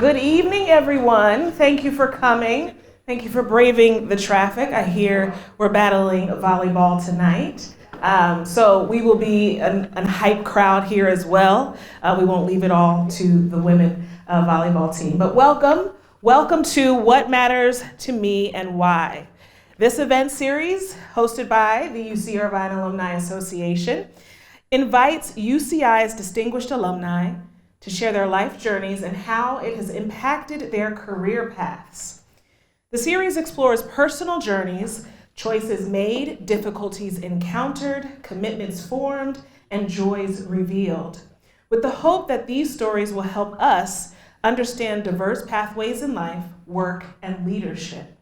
Good evening, everyone. Thank you for coming. Thank you for braving the traffic. I hear we're battling volleyball tonight. So we will be a hype crowd here as well. We won't leave it all to the women volleyball team. But welcome to What Matters to Me and Why. This event series, hosted by the UC Irvine Alumni Association, invites UCI's distinguished alumni to share their life journeys and how it has impacted their career paths. The series explores personal journeys, choices made, difficulties encountered, commitments formed, and joys revealed, with the hope that these stories will help us understand diverse pathways in life, work, and leadership.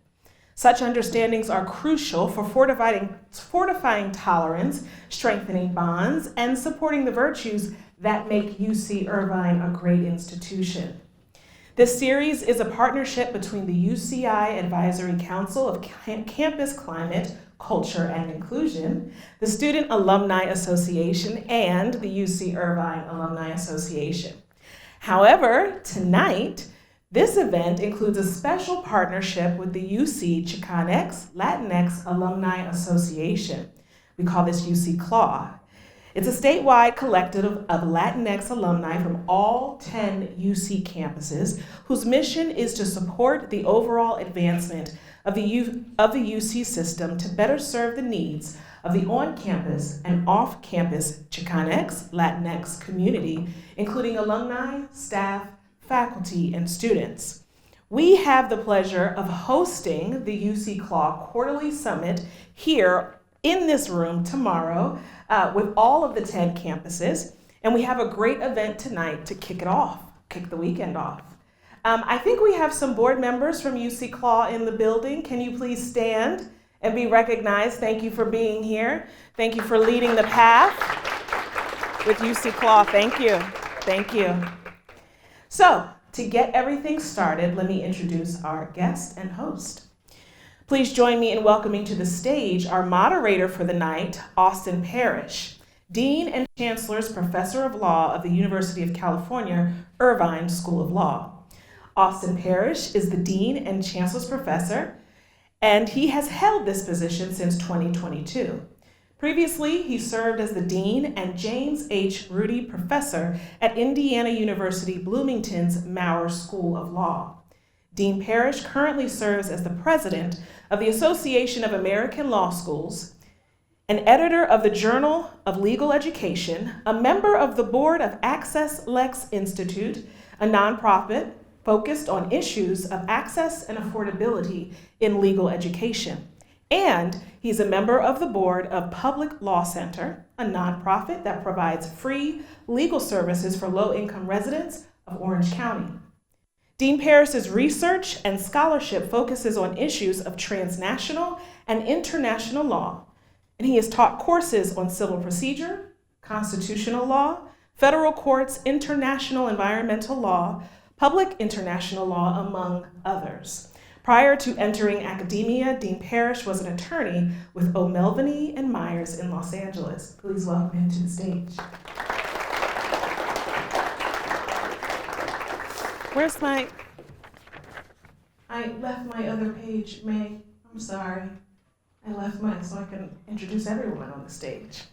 Such understandings are crucial for fortifying tolerance, strengthening bonds, and supporting the virtues that make UC Irvine a great institution. This series is a partnership between the UCI Advisory Council of Campus Climate, Culture, and Inclusion, the Student Alumni Association, and the UC Irvine Alumni Association. However, tonight, this event includes a special partnership with the UC Chicanx Latinx Alumni Association. We call this UC CLAW. It's a statewide collective of Latinx alumni from all 10 UC campuses whose mission is to support the overall advancement of the UC system to better serve the needs of the on-campus and off-campus Chicanx Latinx community, including alumni, staff, faculty, and students. We have the pleasure of hosting the UC CLAW Quarterly Summit here in this room tomorrow with all of the 10 campuses, and we have a great event tonight to kick the weekend off. I think we have some board members from UC CLAW in the building. Can you please stand and be recognized? Thank you for being here. Thank you for leading the path with UC CLAW. Thank you. Thank you. So, to get everything started, let me introduce our guest and host. Please join me in welcoming to the stage our moderator for the night, Austin Parrish, Dean and Chancellor's Professor of Law of the University of California, Irvine School of Law. Austin Parrish is the Dean and Chancellor's Professor, and he has held this position since 2022. Previously, he served as the Dean and James H. Rudy Professor at Indiana University Bloomington's Maurer School of Law. Dean Parrish currently serves as the president of the Association of American Law Schools, an editor of the Journal of Legal Education, a member of the board of Access Lex Institute, a nonprofit focused on issues of access and affordability in legal education. And he's a member of the board of Public Law Center, a nonprofit that provides free legal services for low-income residents of Orange County. Dean Parrish's research and scholarship focuses on issues of transnational and international law, and he has taught courses on civil procedure, constitutional law, federal courts, international environmental law, public international law, among others. Prior to entering academia, Dean Parrish was an attorney with O'Melveny and Myers in Los Angeles. Please welcome him to the stage. Where's I left my other page, May. I'm sorry. I left mine so I can introduce everyone on the stage.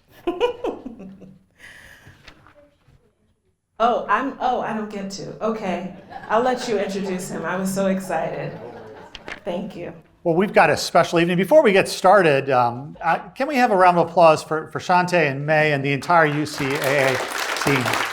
I don't get to. Okay, I'll let you introduce him. I was so excited. Thank you. Well, we've got a special evening. Before we get started, can we have a round of applause for Shante and May and the entire UCAA team?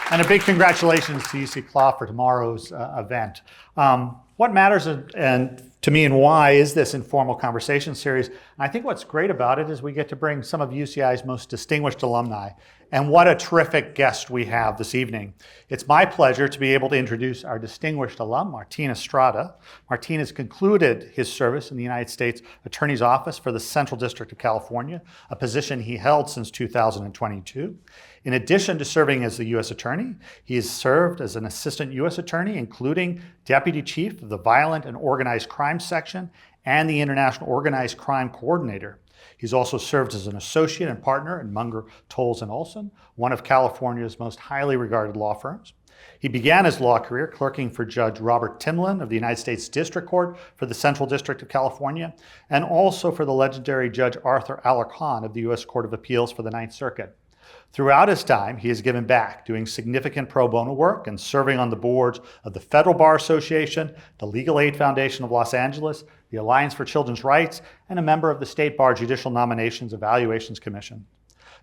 And a big congratulations to UC CLAW for tomorrow's event. What matters and to me and why is this informal conversation series? And I think what's great about it is we get to bring some of UCI's most distinguished alumni. And what a terrific guest we have this evening. It's my pleasure to be able to introduce our distinguished alum, Martin Estrada. Martin has concluded his service in the United States Attorney's Office for the Central District of California, a position he held since 2022. In addition to serving as the U.S. Attorney, he has served as an Assistant U.S. Attorney, including Deputy Chief of the Violent and Organized Crime Section and the International Organized Crime Coordinator. He's also served as an associate and partner at Munger, Tolles & Olson, one of California's most highly regarded law firms. He began his law career clerking for Judge Robert Timlin of the United States District Court for the Central District of California, and also for the legendary Judge Arthur Alarcon of the U.S. Court of Appeals for the Ninth Circuit. Throughout his time, he has given back, doing significant pro bono work and serving on the boards of the Federal Bar Association, the Legal Aid Foundation of Los Angeles, the Alliance for Children's Rights, and a member of the State Bar Judicial Nominations Evaluations Commission.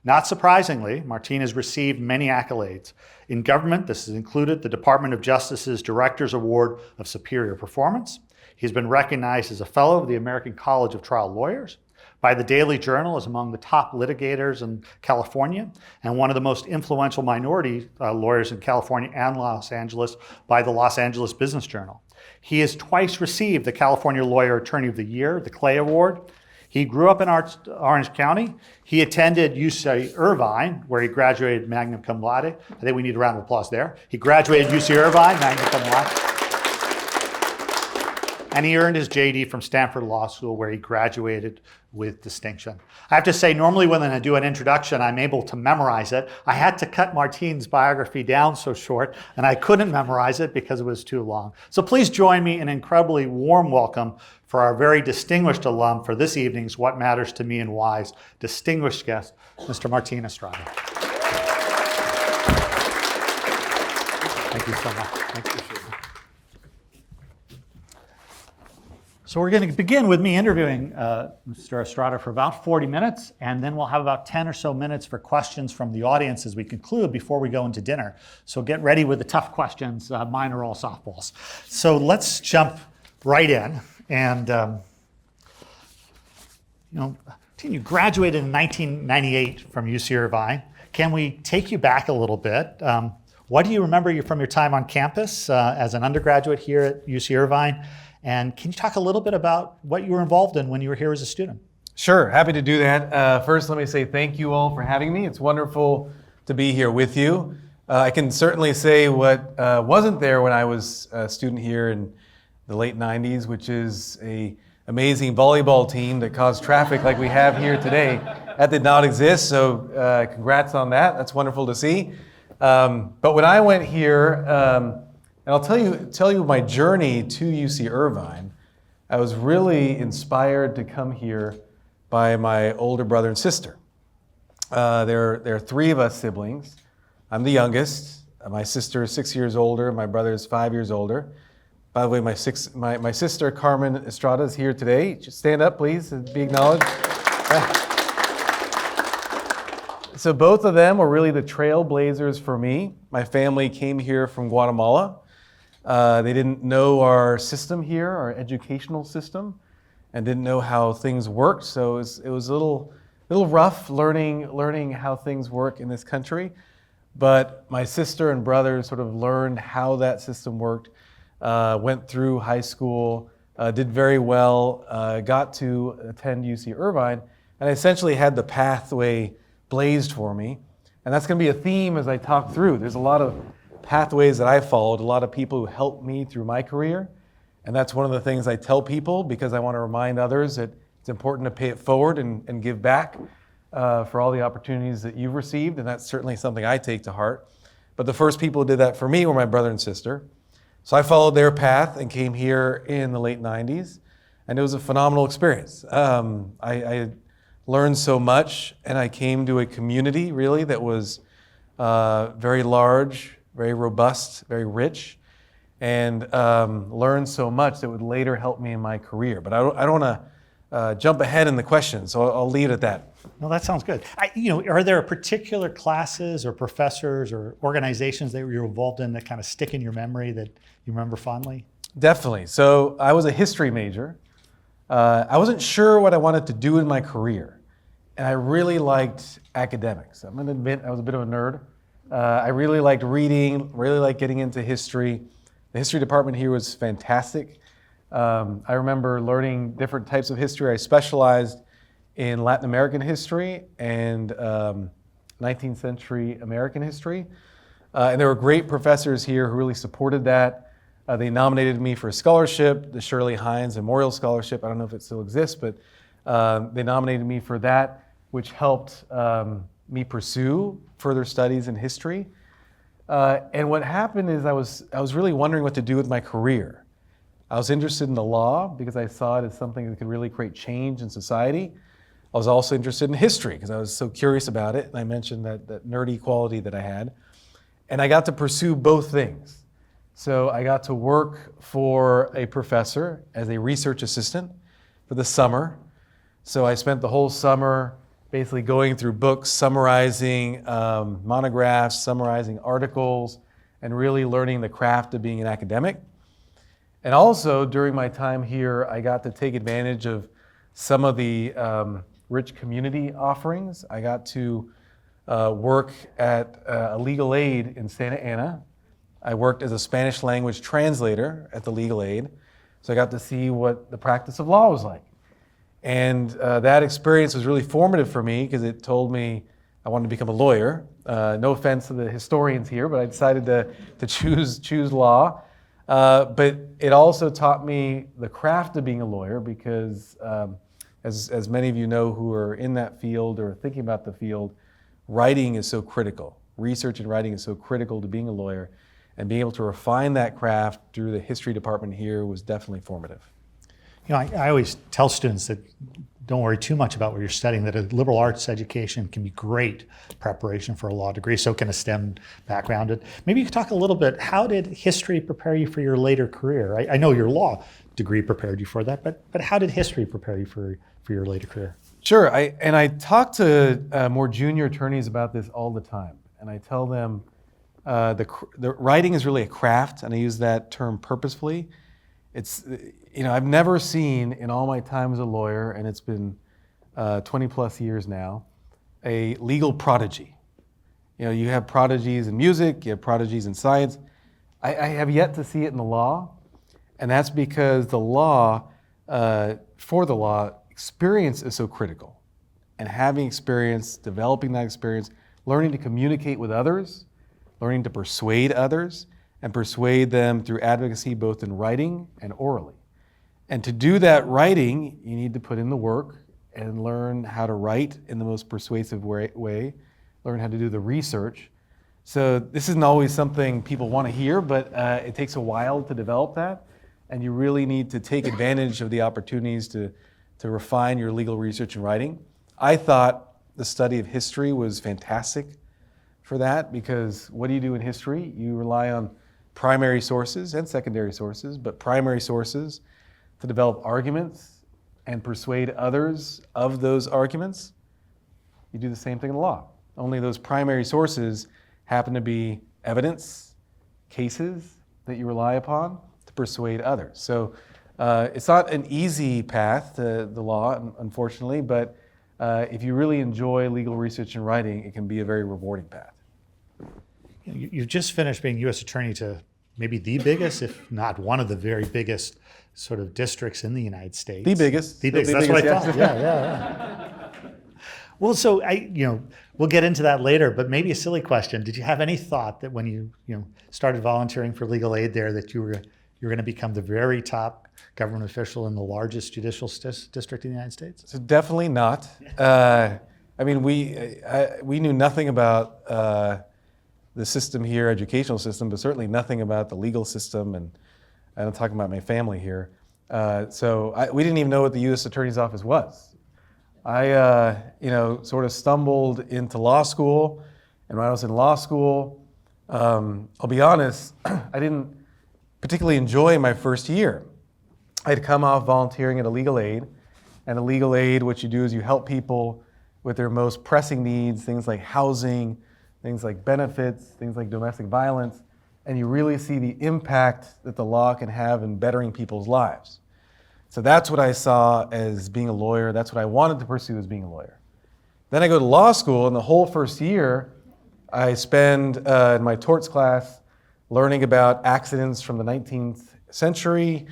Not surprisingly, Martin has received many accolades. In government, this has included the Department of Justice's Director's Award of Superior Performance. He's been recognized as a Fellow of the American College of Trial Lawyers, by the Daily Journal as among the top litigators in California, and one of the most influential minority lawyers in California and Los Angeles by the Los Angeles Business Journal. He has twice received the California Lawyer Attorney of the Year, the Clay Award. He grew up in Orange County. He attended UC Irvine, where he graduated magna cum laude. I think we need a round of applause there. He graduated UC Irvine, magna cum laude. And he earned his JD from Stanford Law School, where he graduated with distinction. I have to say, normally when I do an introduction, I'm able to memorize it. I had to cut Martin's biography down so short, and I couldn't memorize it because it was too long. So please join me in an incredibly warm welcome for our very distinguished alum for this evening's What Matters to Me and Why's distinguished guest, Mr. Martin Estrada. Thank you so much. Thank you. So we're going to begin with me interviewing Mr. Estrada for about 40 minutes, and then we'll have about 10 or so minutes for questions from the audience as we conclude before we go into dinner. So get ready with the tough questions. Mine are all softballs. So let's jump right in. And, you graduated in 1998 from UC Irvine. Can we take you back a little bit? What do you remember from your time on campus as an undergraduate here at UC Irvine? And can you talk a little bit about what you were involved in when you were here as a student? Sure, happy to do that. First, let me say thank you all for having me. It's wonderful to be here with you. I can certainly say what wasn't there when I was a student here in the late 90s, which is an amazing volleyball team that caused traffic like we have here today. That did not exist, so congrats on that. That's wonderful to see. But when I went here, and I'll tell you my journey to UC Irvine. I was really inspired to come here by my older brother and sister. There are three of us siblings. I'm the youngest. My sister is 6 years older. My brother is 5 years older. By the way, my sister Carmen Estrada is here today. Just stand up, please, and be acknowledged. So both of them were really the trailblazers for me. My family came here from Guatemala. They didn't know our system here, our educational system, and didn't know how things worked. So it was a little rough learning how things work in this country. But my sister and brother sort of learned how that system worked, went through high school, did very well, got to attend UC Irvine, and I essentially had the pathway blazed for me. And that's going to be a theme as I talk through. There's a lot of pathways that I followed, a lot of people who helped me through my career. And that's one of the things I tell people because I want to remind others that it's important to pay it forward and give back for all the opportunities that you've received. And that's certainly something I take to heart. But the first people who did that for me were my brother and sister. So I followed their path and came here in the late 90s. And it was a phenomenal experience. I learned so much, and I came to a community really that was very large, very robust, very rich, and learned so much that would later help me in my career. But I don't want to jump ahead in the question, so I'll leave it at that. No, that sounds good. Are there particular classes or professors or organizations that you're involved in that kind of stick in your memory that you remember fondly? Definitely. So I was a history major. I wasn't sure what I wanted to do in my career, and I really liked academics. I'm going to admit I was a bit of a nerd. I really liked reading, really liked getting into history. The history department here was fantastic. I remember learning different types of history. I specialized in Latin American history and 19th century American history. And there were great professors here who really supported that. They nominated me for a scholarship, the Shirley Hines Memorial Scholarship. I don't know if it still exists, but they nominated me for that, which helped me pursue further studies in history. And what happened is I was really wondering what to do with my career. I was interested in the law because I saw it as something that could really create change in society. I was also interested in history because I was so curious about it, and I mentioned that nerdy quality that I had. And I got to pursue both things. So I got to work for a professor as a research assistant for the summer. So I spent the whole summer basically going through books, summarizing monographs, summarizing articles, and really learning the craft of being an academic. And also, during my time here, I got to take advantage of some of the rich community offerings. I got to work at a legal aid in Santa Ana. I worked as a Spanish language translator at the legal aid, so I got to see what the practice of law was like. And that experience was really formative for me because it told me I wanted to become a lawyer. No offense to the historians here, but I decided to choose law. But it also taught me the craft of being a lawyer because as many of you know who are in that field or thinking about the field, writing is so critical. Research and writing is so critical to being a lawyer, and being able to refine that craft through the history department here was definitely formative. You know, I always tell students that don't worry too much about what you're studying, that a liberal arts education can be great preparation for a law degree, so can a STEM background. And maybe you could talk a little bit, how did history prepare you for your later career? I know your law degree prepared you for that, but how did history prepare you for your later career? Sure, I talk to more junior attorneys about this all the time, and I tell them the writing is really a craft, and I use that term purposefully. It's, I've never seen in all my time as a lawyer, and it's been 20 plus years now, a legal prodigy. You have prodigies in music, you have prodigies in science. I have yet to see it in the law, and that's because the law, for the law, experience is so critical. And having experience, developing that experience, learning to communicate with others, learning to persuade others, and persuade them through advocacy both in writing and orally. And to do that writing, you need to put in the work and learn how to write in the most persuasive way, learn how to do the research. So this isn't always something people want to hear, but it takes a while to develop that, and you really need to take advantage of the opportunities to refine your legal research and writing. I thought the study of history was fantastic for that, because what do you do in history? You rely on primary sources and secondary sources, but primary sources to develop arguments and persuade others of those arguments. You do the same thing in the law. Only those primary sources happen to be evidence, cases that you rely upon to persuade others. So it's not an easy path to the law, unfortunately, but if you really enjoy legal research and writing, it can be a very rewarding path. You've just finished being U.S. Attorney to maybe the biggest, if not one of the very biggest sort of districts in the United States. The biggest. That's what I thought. Yeah. Well, so we'll get into that later, but maybe a silly question. Did you have any thought that when you started volunteering for legal aid there that you were going to become the very top government official in the largest judicial district in the United States? So definitely not. We knew nothing about the system here, educational system, but certainly nothing about the legal system, and I'm talking about my family here. We didn't even know what the U.S. Attorney's Office was. I, sort of stumbled into law school, and when I was in law school, I'll be honest, I didn't particularly enjoy my first year. I had come off volunteering at a legal aid, and a legal aid, what you do is you help people with their most pressing needs, things like housing, things like benefits, things like domestic violence, and you really see the impact that the law can have in bettering people's lives. So that's what I saw as being a lawyer. That's what I wanted to pursue as being a lawyer. Then I go to law school, and the whole first year, I spend in my torts class learning about accidents from the 19th century,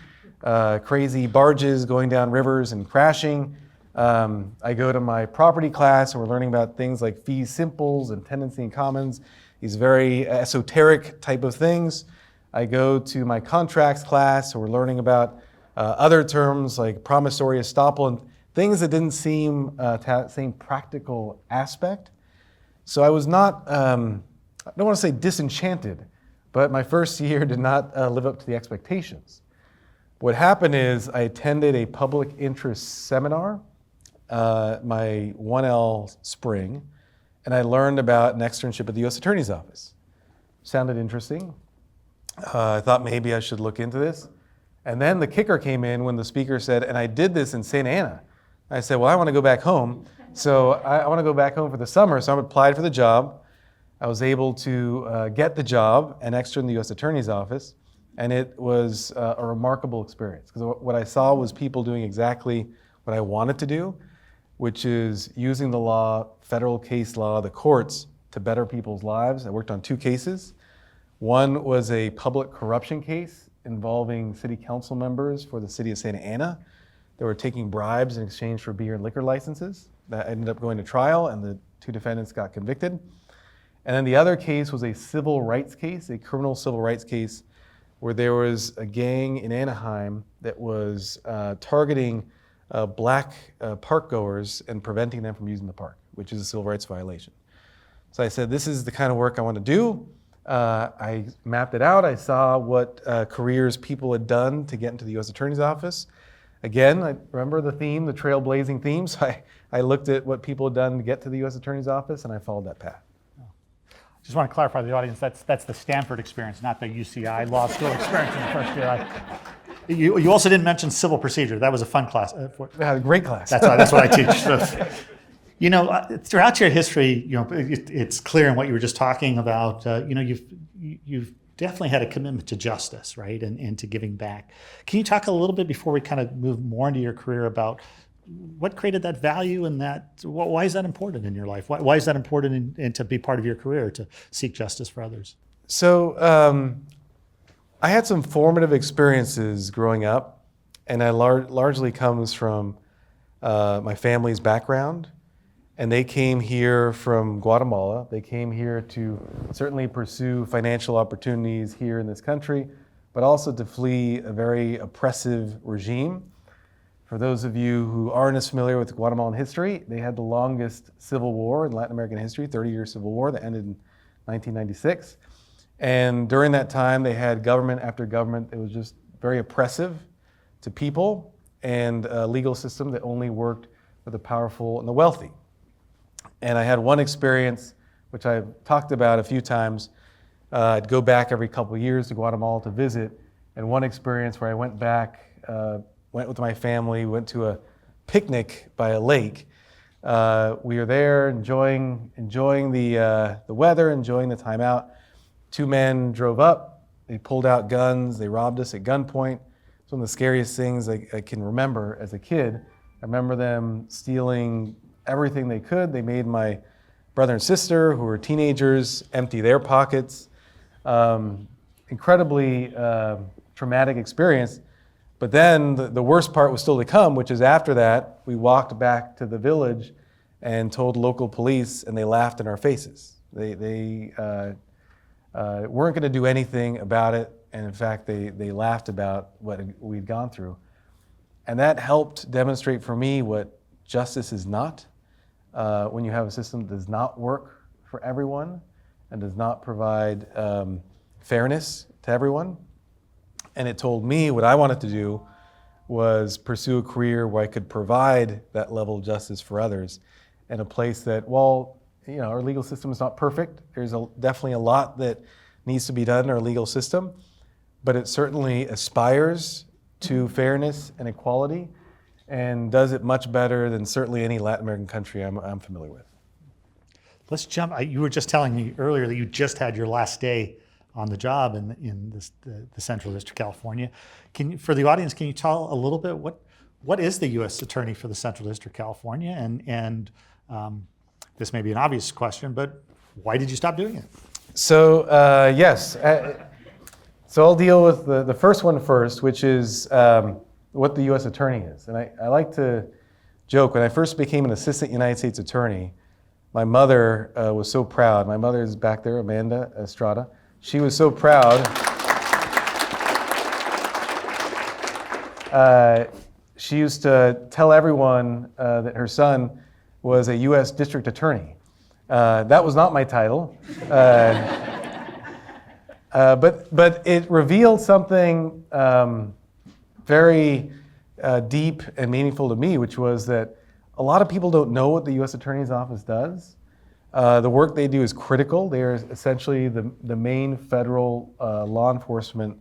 crazy barges going down rivers and crashing. I go to my property class, and we're learning about things like fees simples and tenancy and commons, these very esoteric type of things. I go to my contracts class, and we're learning about other terms like promissory estoppel and things that didn't seem to have the same practical aspect. So I was not I don't want to say disenchanted, but my first year did not live up to the expectations. What happened is I attended a public interest seminar my 1L spring, and I learned about an externship at the U.S. Attorney's Office. Sounded interesting. I thought maybe I should look into this. And then the kicker came in when the speaker said, and I did this in Santa Ana. I said, well, I want to go back home. So I want to go back home for the summer. So I applied for the job. I was able to get the job and extern in the U.S. Attorney's Office. And it was a remarkable experience. Because what I saw was people doing exactly what I wanted to do, which is using the law, federal case law, the courts, to better people's lives. I worked on 2 cases. One was a public corruption case involving city council members for the city of Santa Ana. They were taking bribes in exchange for beer and liquor licenses. That ended up going to trial, and the 2 defendants got convicted. And then the other case was a civil rights case, a criminal civil rights case, where there was a gang in Anaheim that was targeting black park goers and preventing them from using the park, which is a civil rights violation. So I said, this is the kind of work I want to do. I mapped it out. I saw what careers people had done to get into the U.S. Attorney's Office. Again, I remember the theme, the trailblazing theme. So I looked at what people had done to get to the U.S. Attorney's Office, and I followed that path. Just want to clarify to the audience, that's the Stanford experience, not the UCI law school experience in the first year. You also didn't mention civil procedure. That was a fun class. I had a great class. That's what I teach. So, throughout your history, it's clear in what you were just talking about. You've definitely had a commitment to justice, right, and to giving back. Can you talk a little bit before we kind of move more into your career about what created that value and why is that important in your life? Why is that important and to be part of your career, to seek justice for others? So I had some formative experiences growing up, and that largely comes from my family's background. And they came here from Guatemala. They came here to certainly pursue financial opportunities here in this country, but also to flee a very oppressive regime. For those of you who aren't as familiar with Guatemalan history, they had the longest civil war in Latin American history, 30-year civil war that ended in 1996. And during that time, they had government after government that was just very oppressive to people, and a legal system that only worked for the powerful and the wealthy. And I had one experience, which I've talked about a few times. I'd go back every couple of years to Guatemala to visit, and one experience where I went back, went with my family, went to a picnic by a lake. We were there enjoying the weather, enjoying the time out. 2 men drove up, they pulled out guns, they robbed us at gunpoint. It's one of the scariest things I can remember as a kid. I remember them stealing everything they could. They made my brother and sister, who were teenagers, empty their pockets. Incredibly traumatic experience. But then the worst part was still to come, which is after that, we walked back to the village and told local police, and they laughed in our faces. They weren't going to do anything about it, and in fact, they laughed about what we'd gone through. And that helped demonstrate for me what justice is not, when you have a system that does not work for everyone and does not provide fairness to everyone. And it told me what I wanted to do was pursue a career where I could provide that level of justice for others in a place that, while our legal system is not perfect, there's definitely a lot that needs to be done in our legal system, but it certainly aspires to fairness and equality and does it much better than certainly any Latin American country I'm familiar with. Let's jump. You were just telling me earlier that you just had your last day on the job in the Central District of California. For the audience, can you tell a little bit what is the U.S. Attorney for the Central District of California? And this may be an obvious question, but why did you stop doing it? So yes, so I'll deal with the first one first, which is what the U.S. Attorney is. And I like to joke, when I first became an assistant United States Attorney, my mother was so proud. My mother is back there, Amanda Estrada. She was so proud. She used to tell everyone that her son was a U.S. District Attorney. That was not my title. But it revealed something very deep and meaningful to me, which was that a lot of people don't know what the U.S. Attorney's Office does. The work they do is critical. They are essentially the main federal law enforcement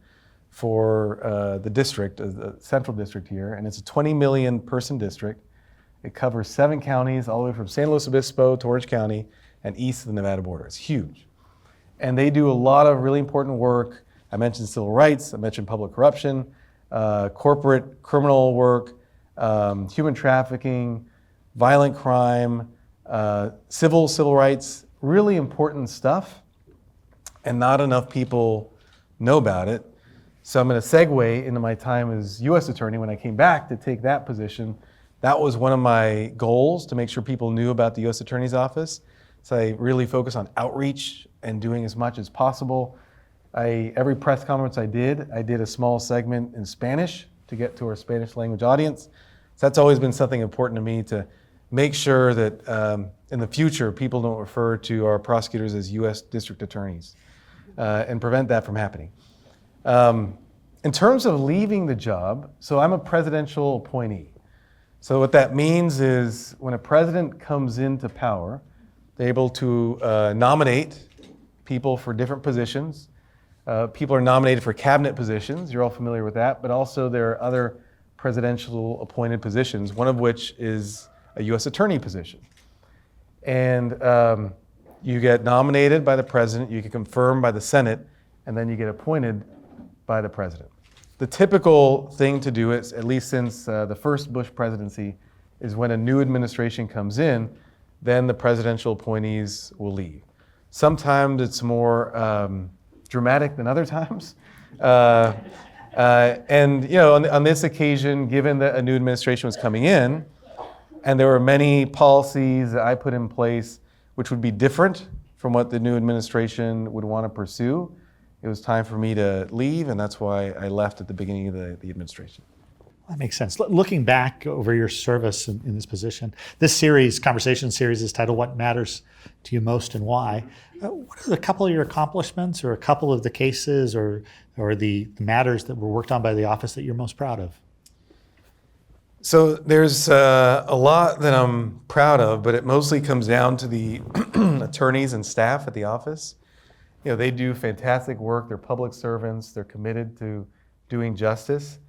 for the district, the central district here, and it's a 20 million person district. It covers 7 counties, all the way from San Luis Obispo to Orange County and east of the Nevada border. It's huge. And they do a lot of really important work. I mentioned civil rights, I mentioned public corruption, corporate criminal work, human trafficking, violent crime, civil rights, really important stuff, and not enough people know about it. So I'm going to segue into my time as U.S. Attorney. When I came back to take that position, that was one of my goals, to make sure people knew about the U.S. Attorney's Office. So I really focus on outreach and doing as much as possible. Every press conference I did a small segment in Spanish to get to our Spanish language audience. So that's always been something important to me, to make sure that in the future people don't refer to our prosecutors as U.S. district attorneys, and prevent that from happening. In terms of leaving the job, so I'm a presidential appointee. So what that means is when a president comes into power, they're able to nominate people for different positions. People are nominated for cabinet positions. You're all familiar with that. But also there are other presidential appointed positions, one of which is a U.S. attorney position. And you get nominated by the president, you get confirmed by the Senate, and then you get appointed by the president. The typical thing to do is, at least since the first Bush presidency, is when a new administration comes in, then the presidential appointees will leave. Sometimes it's more dramatic than other times. And on this occasion, given that a new administration was coming in, and there were many policies that I put in place which would be different from what the new administration would want to pursue, it was time for me to leave, and that's why I left at the beginning of the administration. That makes sense. Looking back over your service in this position, this conversation series is titled What Matters to You Most and Why. What are a couple of your accomplishments, or a couple of the cases or the matters that were worked on by the office that you're most proud of? So there's a lot that I'm proud of, but it mostly comes down to the attorneys and staff at the office. They do fantastic work. They're public servants. They're committed to doing justice.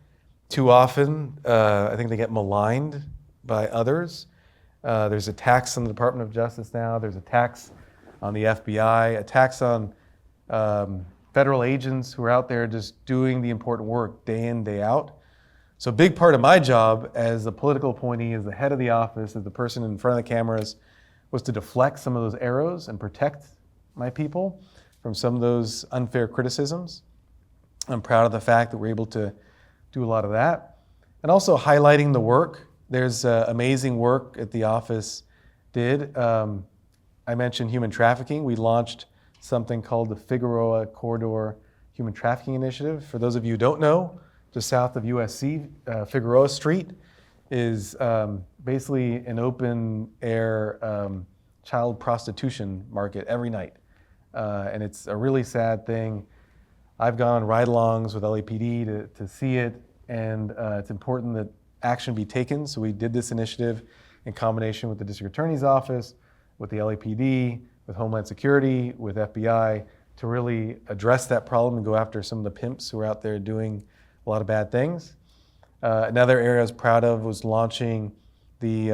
Too often, I think they get maligned by others. There's attacks on the Department of Justice now. There's attacks on the FBI, attacks on federal agents who are out there just doing the important work day in, day out. So a big part of my job as a political appointee, as the head of the office, as the person in front of the cameras, was to deflect some of those arrows and protect my people from some of those unfair criticisms. I'm proud of the fact that we're able to do a lot of that. And also highlighting the work. There's amazing work at the office did. I mentioned human trafficking. We launched something called the Figueroa Corridor Human Trafficking Initiative. For those of you who don't know, just south of USC, Figueroa Street is basically an open air child prostitution market every night. And it's a really sad thing. I've gone on ride-alongs with LAPD to see it, and it's important that action be taken. So we did this initiative in combination with the District Attorney's Office, with the LAPD, with Homeland Security, with FBI, to really address that problem and go after some of the pimps who are out there doing a lot of bad things. Another area I was proud of was launching the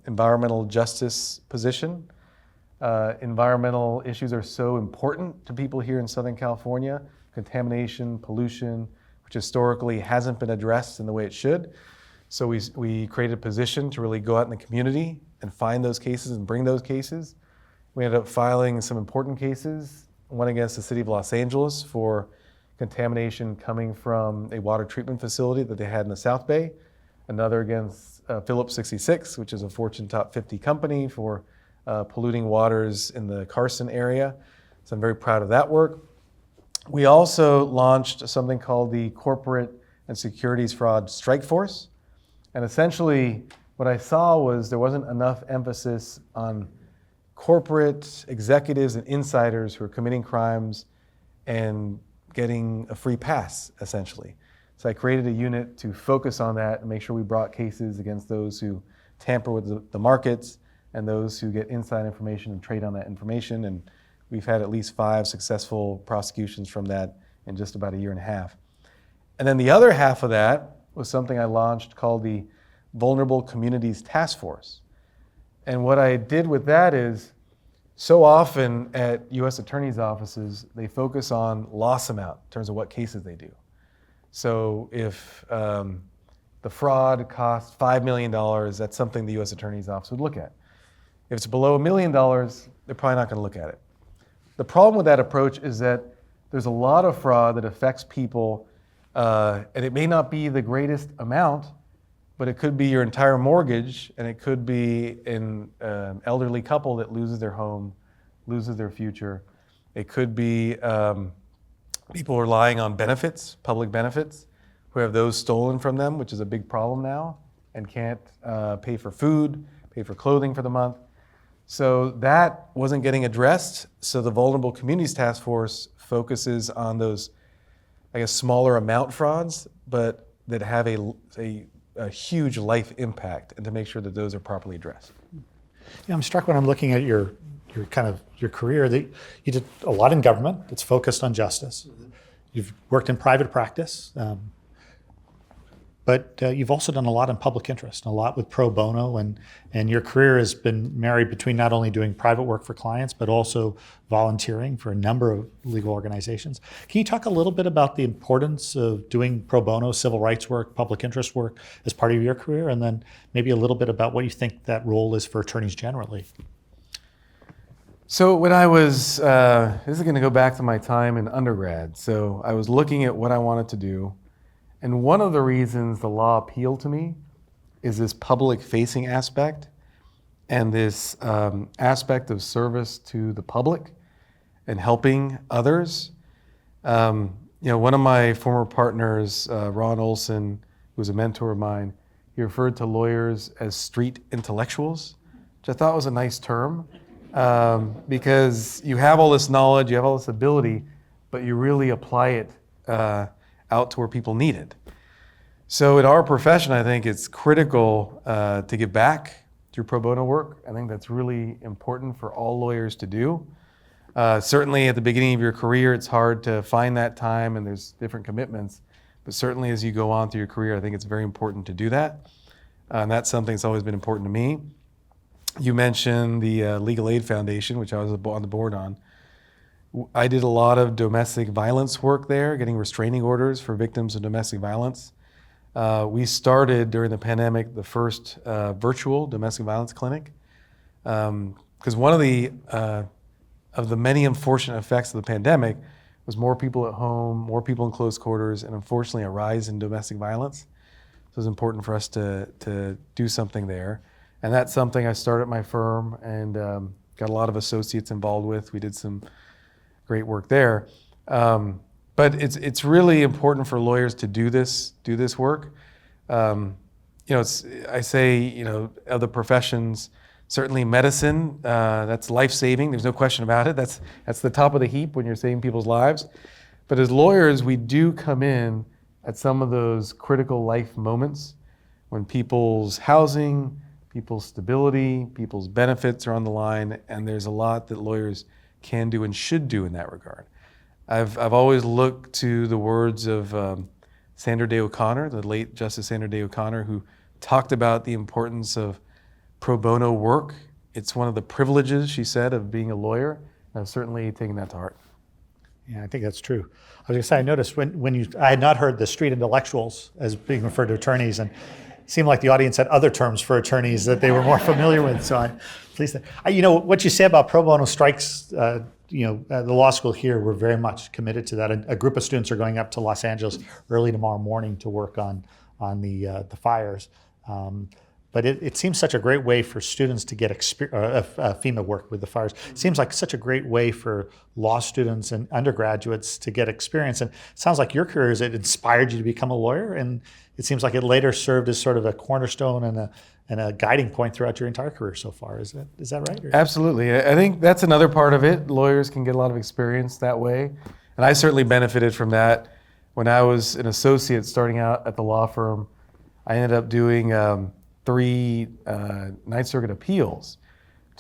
environmental justice position. Environmental issues are so important to people here in Southern California. Contamination, pollution, which historically hasn't been addressed in the way it should. So we created a position to really go out in the community and find those cases and bring those cases. We ended up filing some important cases, one against the city of Los Angeles for contamination coming from a water treatment facility that they had in the South Bay, another against Phillips 66, which is a Fortune Top 50 company for polluting waters in the Carson area. So I'm very proud of that work. We also launched something called the Corporate and Securities Fraud Strike Force. And essentially what I saw was there wasn't enough emphasis on corporate executives and insiders who are committing crimes and getting a free pass, essentially. So I created a unit to focus on that and make sure we brought cases against those who tamper with the markets and those who get inside information and trade on that information. And we've had at least 5 successful prosecutions from that in just about a year and a half. And then the other half of that was something I launched called the Vulnerable Communities Task Force. And what I did with that is, so often at U.S. attorneys' offices, they focus on loss amount in terms of what cases they do. So if the fraud costs $5 million, that's something the U.S. attorney's office would look at. If it's below $1 million, they're probably not going to look at it. The problem with that approach is that there's a lot of fraud that affects people, and it may not be the greatest amount, but it could be your entire mortgage, and it could be an elderly couple that loses their home, loses their future. It could be people relying on benefits, public benefits, who have those stolen from them, which is a big problem now, and can't pay for food, pay for clothing for the month. So that wasn't getting addressed. So the Vulnerable Communities Task Force focuses on those, I guess, smaller amount frauds, but that have a huge life impact, and to make sure that those are properly addressed. Yeah, I'm struck when I'm looking at your career that you did a lot in government. It's focused on justice. You've worked in private practice, but you've also done a lot in public interest, and a lot with pro bono, and your career has been married between not only doing private work for clients, but also volunteering for a number of legal organizations. Can you talk a little bit about the importance of doing pro bono civil rights work, public interest work as part of your career, and then maybe a little bit about what you think that role is for attorneys generally? So when I was, this is going to go back to my time in undergrad. So I was looking at what I wanted to do. And one of the reasons the law appealed to me is this public-facing aspect and this aspect of service to the public and helping others. One of my former partners, Ron Olson, who was a mentor of mine, he referred to lawyers as street intellectuals, which I thought was a nice term, because you have all this knowledge, you have all this ability, but you really apply it out to where people need it. So in our profession, I think it's critical to give back through pro bono work. I think that's really important for all lawyers to do. Certainly at the beginning of your career, it's hard to find that time, and there's different commitments. But certainly as you go on through your career, I think it's very important to do that. And that's something that's always been important to me. You mentioned the Legal Aid Foundation, which I was on the board on. I did a lot of domestic violence work there, getting restraining orders for victims of domestic violence. We started during the pandemic the first virtual domestic violence clinic, because one of the many unfortunate effects of the pandemic was more people at home, more people in close quarters, and unfortunately a rise in domestic violence. So it was important for us to do something there. And that's something I started at my firm and got a lot of associates involved with. We did some great work there. But it's really important for lawyers to do this work. I say, of the professions, certainly medicine, that's life-saving. There's no question about it. That's the top of the heap when you're saving people's lives. But as lawyers, we do come in at some of those critical life moments when people's housing, people's stability, people's benefits are on the line, and there's a lot that lawyers can do and should do in that regard. I've always looked to the words of Sandra Day O'Connor, the late Justice Sandra Day O'Connor, who talked about the importance of pro bono work. It's one of the privileges, she said, of being a lawyer. And I've certainly taken that to heart. Yeah, I think that's true. I was going to say, I noticed I had not heard the street intellectuals as being referred to attorneys, and it seemed like the audience had other terms for attorneys that they were more familiar with. So I'm pleased that, what you say about pro bono strikes, the law school here, we're very much committed to that. A group of students are going up to Los Angeles early tomorrow morning to work on the fires. but it seems such a great way for students to get FEMA work with the fires. It seems like such a great way for law students and undergraduates to get experience. And it sounds like your career it inspired you to become a lawyer, and it seems like it later served as sort of a cornerstone and a guiding point throughout your entire career so far. Is that right? Absolutely. I think that's another part of it. Lawyers can get a lot of experience that way. And I certainly benefited from that. When I was an associate starting out at the law firm, I ended up doing 3 Ninth Circuit appeals,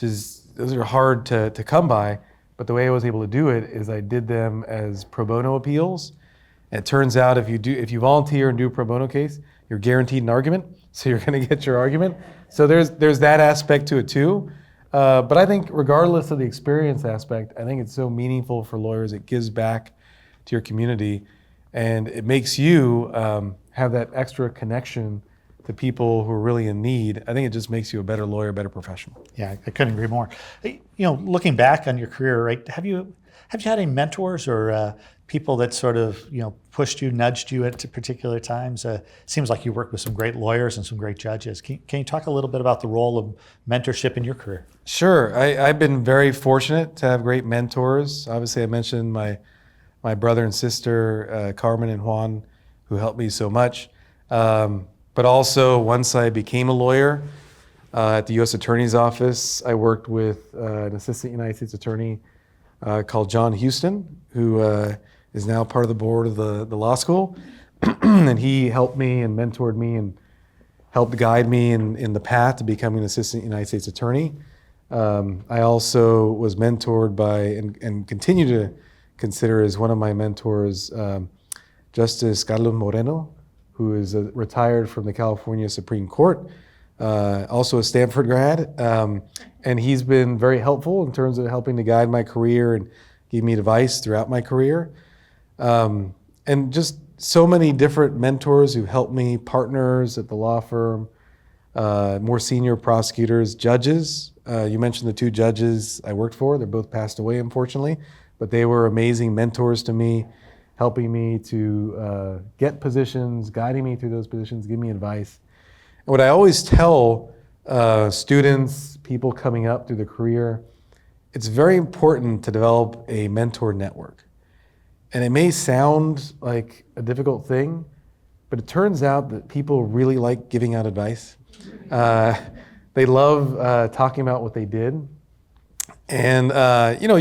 those are hard to come by. But the way I was able to do it is I did them as pro bono appeals. And it turns out if you volunteer and do a pro bono case, you're guaranteed an argument, so you're going to get your argument. So there's that aspect to it too. But I think regardless of the experience aspect, I think it's so meaningful for lawyers. It gives back to your community, and it makes you have that extra connection to people who are really in need. I think it just makes you a better lawyer, a better professional. Yeah, I couldn't agree more. Looking back on your career, right? Have you had any mentors or people that sort of pushed you, nudged you at particular times? Seems like you work with some great lawyers and some great judges. Can you talk a little bit about the role of mentorship in your career? Sure. I've been very fortunate to have great mentors. Obviously, I mentioned my brother and sister, Carmen and Juan, who helped me so much. But also, once I became a lawyer at the U.S. Attorney's Office, I worked with an assistant United States attorney called John Houston, who is now part of the board of the law school. And he helped me and mentored me and helped guide me in the path to becoming an assistant United States attorney. I also was mentored by and continue to consider as one of my mentors Justice Carlos Moreno, who is retired from the California Supreme Court, also a Stanford grad. And he's been very helpful in terms of helping to guide my career and give me advice throughout my career. And just so many different mentors who helped me, partners at the law firm, more senior prosecutors, judges. You mentioned the 2 judges I worked for. They're both passed away, unfortunately, but they were amazing mentors to me, helping me to get positions, guiding me through those positions, giving me advice. And what I always tell students, people coming up through the career, it's very important to develop a mentor network. And it may sound like a difficult thing, but it turns out that people really like giving out advice. They love talking about what they did. And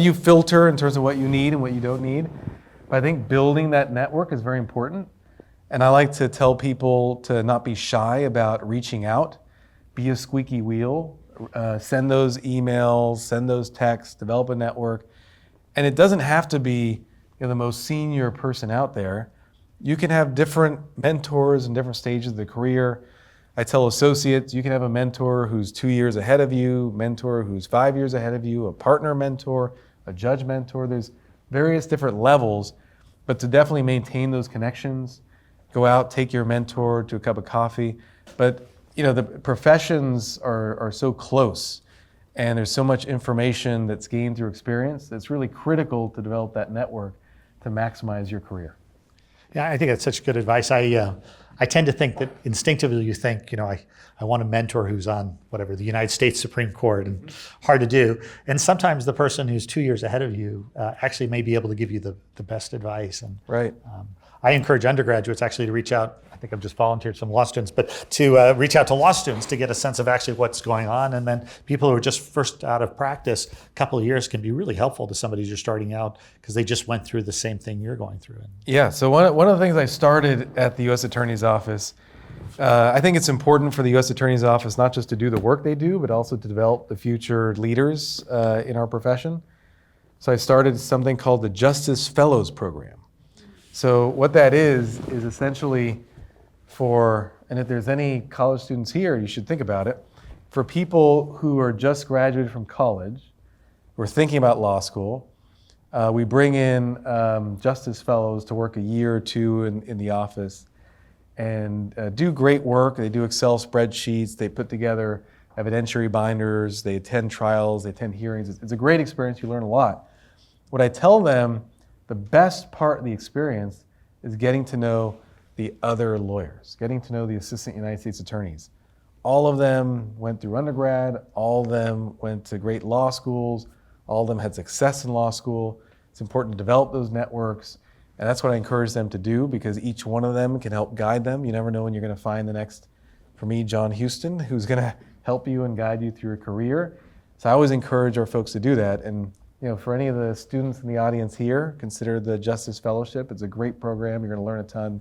you filter in terms of what you need and what you don't need. But I think building that network is very important. And I like to tell people to not be shy about reaching out, be a squeaky wheel, send those emails, send those texts, develop a network. And it doesn't have to be the most senior person out there. You can have different mentors in different stages of the career. I tell associates, you can have a mentor who's 2 years ahead of you, mentor who's 5 years ahead of you, a partner mentor, a judge mentor. There's various different levels, but to definitely maintain those connections, go out, take your mentor to a cup of coffee. But the professions are so close, and there's so much information that's gained through experience that's really critical to develop that network to maximize your career. Yeah, I think that's such good advice. I tend to think that instinctively you think, I want a mentor who's on the United States Supreme Court, and hard to do. And sometimes the person who's 2 years ahead of you actually may be able to give you the best advice. And right. I encourage undergraduates actually to reach out. I think I've just volunteered some law students, but to reach out to law students to get a sense of actually what's going on. And then people who are just first out of practice, a couple of years can be really helpful to somebody who's just starting out because they just went through the same thing you're going through. Yeah, so one of the things I started at the U.S. Attorney's Office, I think it's important for the U.S. Attorney's Office not just to do the work they do, but also to develop the future leaders in our profession. So I started something called the Justice Fellows Program. So what that is essentially and if there's any college students here, you should think about it, for people who are just graduated from college, who are thinking about law school, we bring in Justice Fellows to work a year or 2 in the office and do great work. They do Excel spreadsheets, they put together evidentiary binders, they attend trials, they attend hearings. It's a great experience, you learn a lot. What I tell them, the best part of the experience is getting to know the other lawyers, getting to know the assistant United States attorneys, All of them went through undergrad, all of them went to great law schools, all of them had success in law school. It's important to develop those networks, and that's what I encourage them to do, because each one of them can help guide them. You never know when you're going to find the next, for me, John Houston, who's going to help you and guide you through your career. So I always encourage our folks to do that. And for any of the students in the audience here, consider the Justice Fellowship. It's a great program. You're going to learn a ton.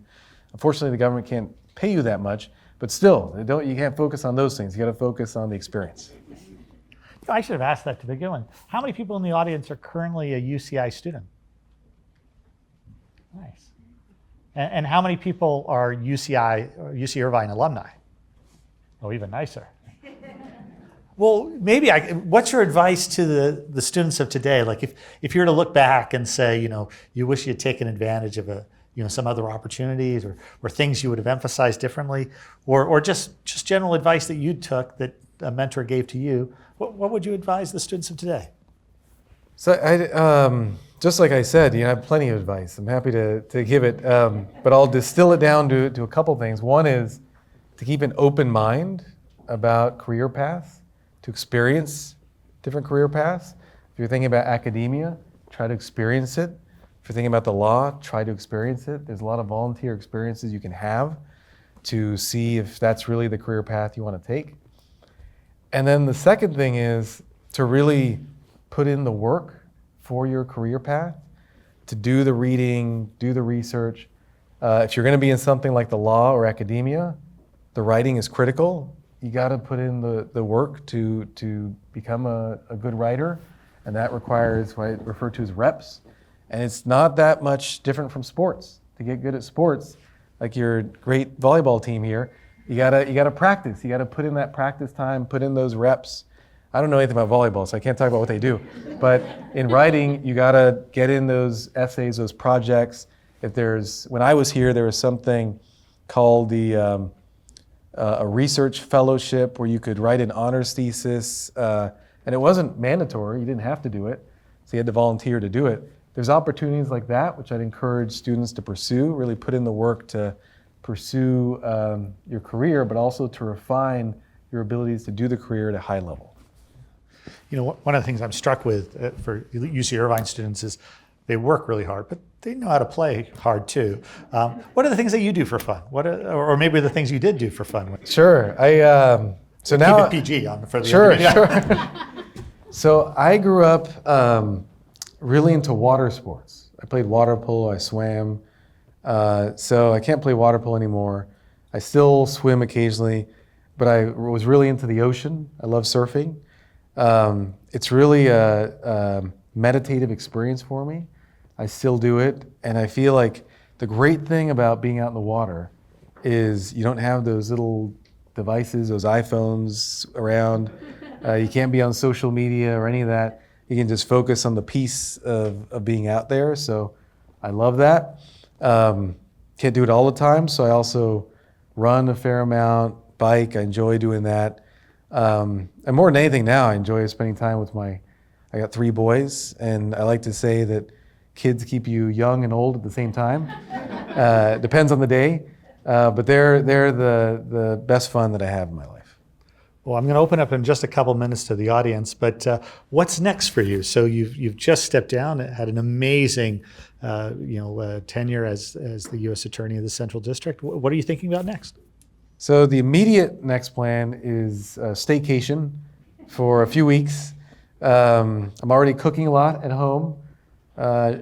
Unfortunately, the government can't pay you that much, but still, you can't focus on those things. You got to focus on the experience. I should have asked that to begin with. How many people in the audience are currently a UCI student? Nice. And how many people are UC Irvine alumni? Oh, even nicer. Well, maybe what's your advice to the students of today? Like if you were to look back and say, you wish you had taken advantage of some other opportunities or things you would have emphasized differently, or just general advice that you took that a mentor gave to you, what would you advise the students of today? So just like I said, I have plenty of advice. I'm happy to give it, but I'll distill it down to a couple things. One is to keep an open mind about career paths, to experience different career paths. If you're thinking about academia, try to experience it. If you're thinking about the law, try to experience it. There's a lot of volunteer experiences you can have to see if that's really the career path you want to take. And then the second thing is to really put in the work for your career path, to do the reading, do the research. If you're going to be in something like the law or academia, the writing is critical. You got to put in the work to become a good writer, and that requires what I refer to as reps. And it's not that much different from sports. To get good at sports, like your great volleyball team here, you gotta practice. You gotta put in that practice time, put in those reps. I don't know anything about volleyball, so I can't talk about what they do. But in writing, you gotta get in those essays, those projects. When I was here, there was something called a research fellowship where you could write an honors thesis, and it wasn't mandatory. You didn't have to do it, so you had to volunteer to do it. There's opportunities like that, which I'd encourage students to pursue, really put in the work to pursue your career, but also to refine your abilities to do the career at a high level. One of the things I'm struck with for UC Irvine students is they work really hard, but they know how to play hard too. What are the things that you do for fun? Or maybe the things you did do for fun? Sure. So keep now it PG for the Sure. So I grew up really into water sports. I played water polo. I swam. So I can't play water polo anymore. I still swim occasionally, but I was really into the ocean. I love surfing. It's really a meditative experience for me. I still do it, and I feel like the great thing about being out in the water is you don't have those little devices, those iPhones around. You can't be on social media or any of that. You can just focus on the peace of being out there. So I love that. Can't do it all the time, so I also run a fair amount, bike. I enjoy doing that. And more than anything now, I enjoy spending time with I got 3 boys, and I like to say that kids keep you young and old at the same time. Depends on the day, but they're the best fun that I have in my life. Well, I'm going to open up in just a couple minutes to the audience, but what's next for you? So you've just stepped down, had an amazing tenure as the U.S. Attorney of the Central District. What are you thinking about next? So the immediate next plan is a staycation for a few weeks. I'm already cooking a lot at home.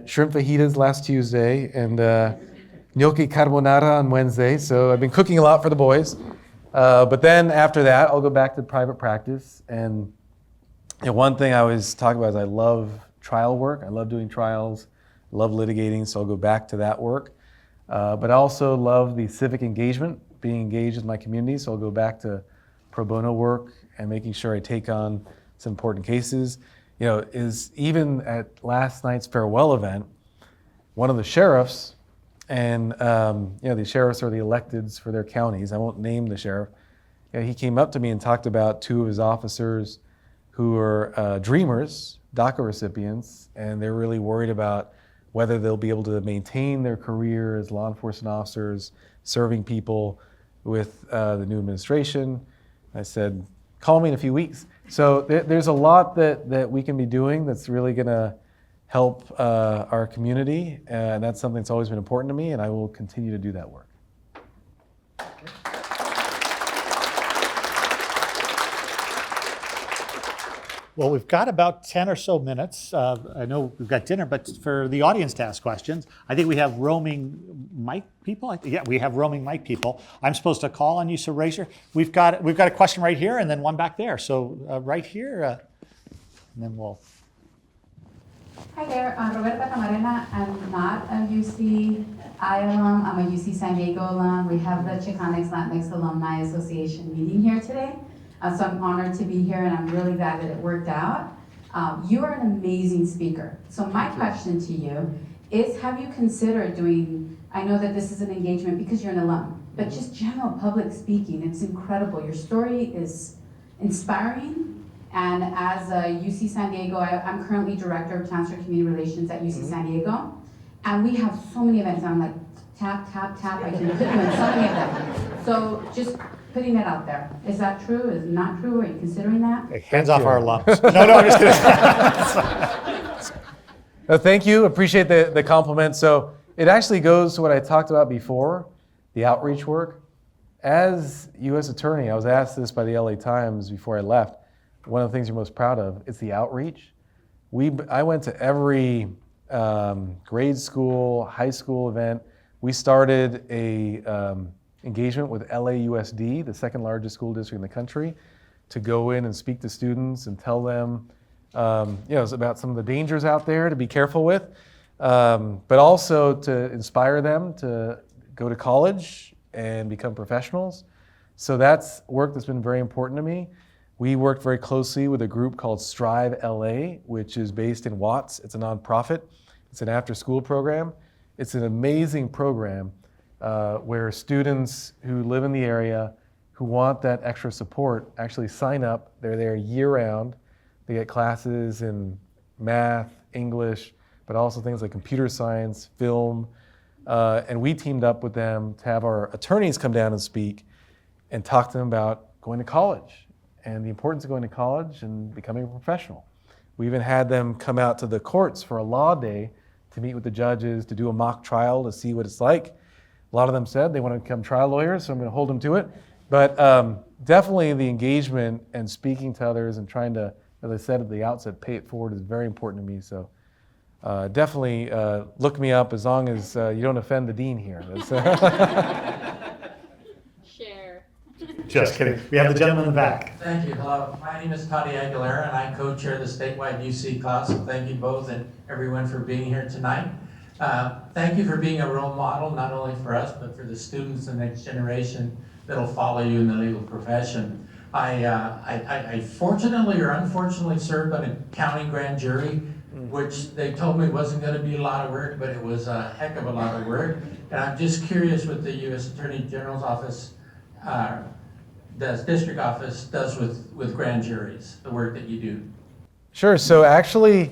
Shrimp fajitas last Tuesday and gnocchi carbonara on Wednesday. So I've been cooking a lot for the boys. But then after that, I'll go back to private practice. And one thing I always talk about is I love trial work. I love doing trials. I love litigating, so I'll go back to that work. But I also love the civic engagement, being engaged with my community. So I'll go back to pro bono work and making sure I take on some important cases. Is even at last night's farewell event, one of the sheriffs, and the sheriffs are the electeds for their counties. I won't name the sheriff. He came up to me and talked about 2 of his officers who are dreamers, DACA recipients, and they're really worried about whether they'll be able to maintain their career as law enforcement officers, serving people with the new administration. I said, call me in a few weeks. So there's a lot that we can be doing that's really going to help our community, and that's something that's always been important to me, and I will continue to do that work. Well, we've got about 10 or so minutes. I know we've got dinner, but for the audience to ask questions, I think we have roaming mic people. Yeah, we have roaming mic people. I'm supposed to call on you, so raise your. We've got a question right here, and then one back there. So right here, and then we'll. Hi there, Roberta Camarena. I'm not a UC alum. I'm a UC San Diego alum. We have the Chicanx Latinx Alumni Association meeting here today. So I'm honored to be here, and I'm really glad that it worked out. You are an amazing speaker. So my question to you is, have you considered doing, I know that this is an engagement because you're an alum, but just general public speaking, it's incredible. Your story is inspiring. And as a UC San Diego, I'm currently Director of Chancellor Community Relations at UC San Diego. And we have so many events. I'm like, tap, tap, tap. I can put you in so many of them. So just putting it out there. Is that true? Is it not true? Are you considering that? Hey, hands off our alums. No, I'm just kidding. Thank you. Appreciate the compliment. So it actually goes to what I talked about before, the outreach work. As U.S. Attorney, I was asked this by the LA Times before I left. One of the things you're most proud of is the outreach. I went to every grade school, high school event. We started a engagement with LAUSD, the second largest school district in the country, to go in and speak to students and tell them about some of the dangers out there to be careful with, but also to inspire them to go to college and become professionals. So that's work that's been very important to me. We worked very closely with a group called Strive LA, which is based in Watts. It's a nonprofit. It's an after-school program. It's an amazing program where students who live in the area who want that extra support actually sign up. They're there year-round. They get classes in math, English, but also things like computer science, film. And we teamed up with them to have our attorneys come down and speak and talk to them about going to college and the importance of going to college and becoming a professional. We even had them come out to the courts for a law day to meet with the judges, to do a mock trial, to see what it's like. A lot of them said they want to become trial lawyers, so I'm going to hold them to it. But definitely the engagement and speaking to others and trying to, as I said at the outset, pay it forward is very important to me. So definitely look me up as long as you don't offend the dean here. Share. Just kidding. We have the gentleman in the back. Thank you. Hello. My name is Toddy Aguilera, and I co-chair the statewide UC class. So thank you both and everyone for being here tonight. Thank you for being a role model, not only for us, but for the students and next generation that'll follow you in the legal profession. I fortunately or unfortunately served on a county grand jury, which they told me wasn't going to be a lot of work, but it was a heck of a lot of work. And I'm just curious what the U.S. Attorney General's office district office does with grand juries, the work that you do. Sure. So actually,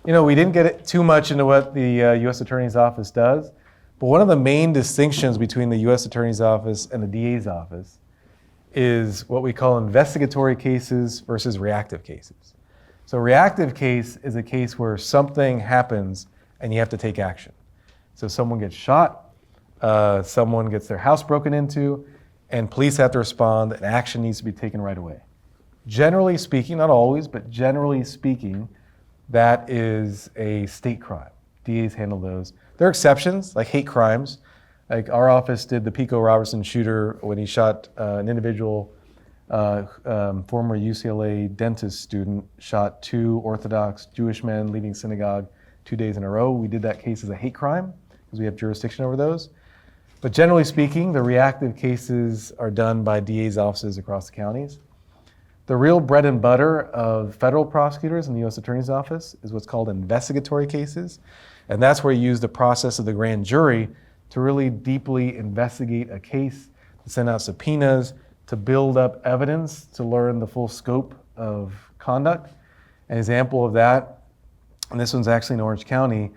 we didn't get too much into what the U.S. Attorney's Office does, but one of the main distinctions between the U.S. Attorney's Office and the DA's office is what we call investigatory cases versus reactive cases. So a reactive case is a case where something happens and you have to take action. So someone gets shot, someone gets their house broken into, and police have to respond, and action needs to be taken right away. Generally speaking, not always, but generally speaking, that is a state crime. DAs handle those. There are exceptions, like hate crimes. Like our office did the Pico Robertson shooter when he shot an individual, former UCLA dentist student, shot 2 Orthodox Jewish men leading synagogue 2 days in a row. We did that case as a hate crime because we have jurisdiction over those. But generally speaking, the reactive cases are done by DA's offices across the counties. The real bread and butter of federal prosecutors in the U.S. Attorney's Office is what's called investigatory cases. And that's where you use the process of the grand jury to really deeply investigate a case, to send out subpoenas, to build up evidence, to learn the full scope of conduct. An example of that, and this one's actually in Orange County,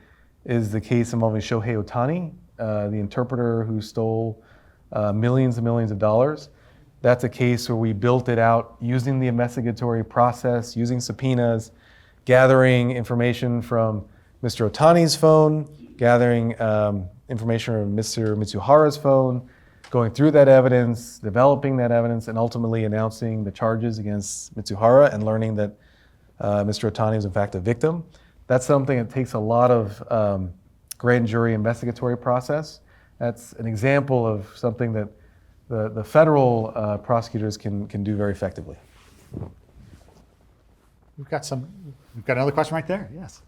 is the case involving Shohei Ohtani, the interpreter who stole millions and millions of dollars. That's a case where we built it out using the investigatory process, using subpoenas, gathering information from Mr. Otani's phone, gathering information from Mr. Mitsuhara's phone, going through that evidence, developing that evidence, and ultimately announcing the charges against Mitsuhara and learning that Mr. Otani is in fact a victim. That's something that takes a lot of grand jury investigatory process. That's an example of something that the federal prosecutors can do very effectively. We've got another question right there. Yes.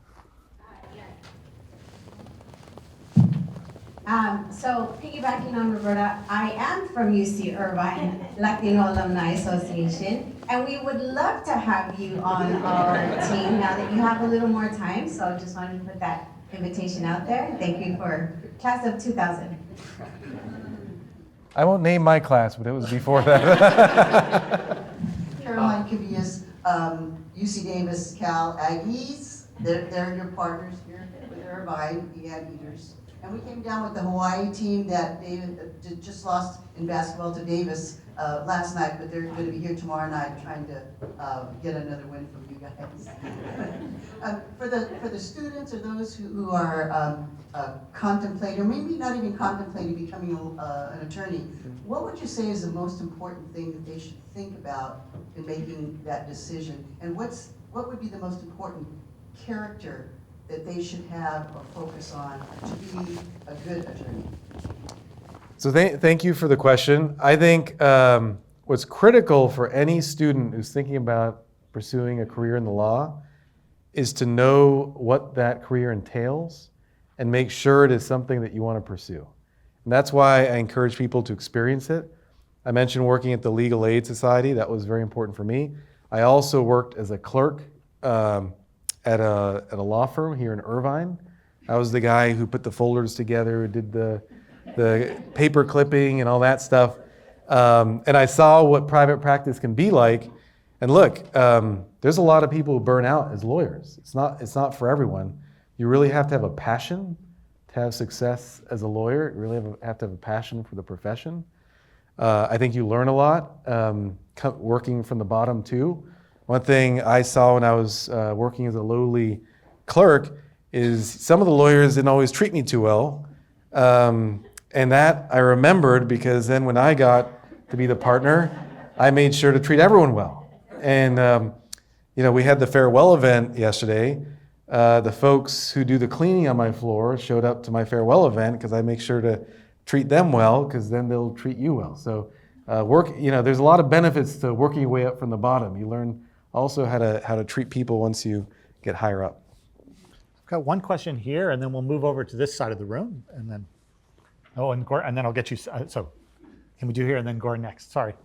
So piggybacking on Roberta, I am from UC Irvine Latino Alumni Association, and we would love to have you on our team now that you have a little more time. So I just wanted to put that invitation out there. Thank you for class of 2000. I won't name my class, but it was before that. Caroline Cavillas, UC Davis Cal Aggies. They're your partners here with Irvine, the Aggies. And we came down with the Hawaii team that David just lost in basketball to Davis last night, but they're going to be here tomorrow night trying to get another win from you guys. For the students or those who are contemplating, or maybe not even contemplating becoming an attorney, what would you say is the most important thing that they should think about in making that decision? And what would be the most important character that they should have or focus on to be a good attorney? So thank you for the question. I think what's critical for any student who's thinking about pursuing a career in the law is to know what that career entails and make sure it is something that you want to pursue. And that's why I encourage people to experience it. I mentioned working at the Legal Aid Society. That was very important for me. I also worked as a clerk at a law firm here in Irvine. I was the guy who put the folders together, who did the paper clipping and all that stuff. And I saw what private practice can be like. And look, there's a lot of people who burn out as lawyers. It's not for everyone. You really have to have a passion to have success as a lawyer. You really have to have a passion for the profession. I think you learn a lot working from the bottom too. One thing I saw when I was working as a lowly clerk is some of the lawyers didn't always treat me too well. And that I remembered because then when I got to be the partner, I made sure to treat everyone well. And we had the farewell event yesterday. The folks who do the cleaning on my floor showed up to my farewell event because I make sure to treat them well because then they'll treat you well. So there's a lot of benefits to working your way up from the bottom. You learn also how to treat people once you get higher up. I've got one question here, and then we'll move over to this side of the room, and then and then I'll get you. So, can we do here and then Gordon next? Sorry.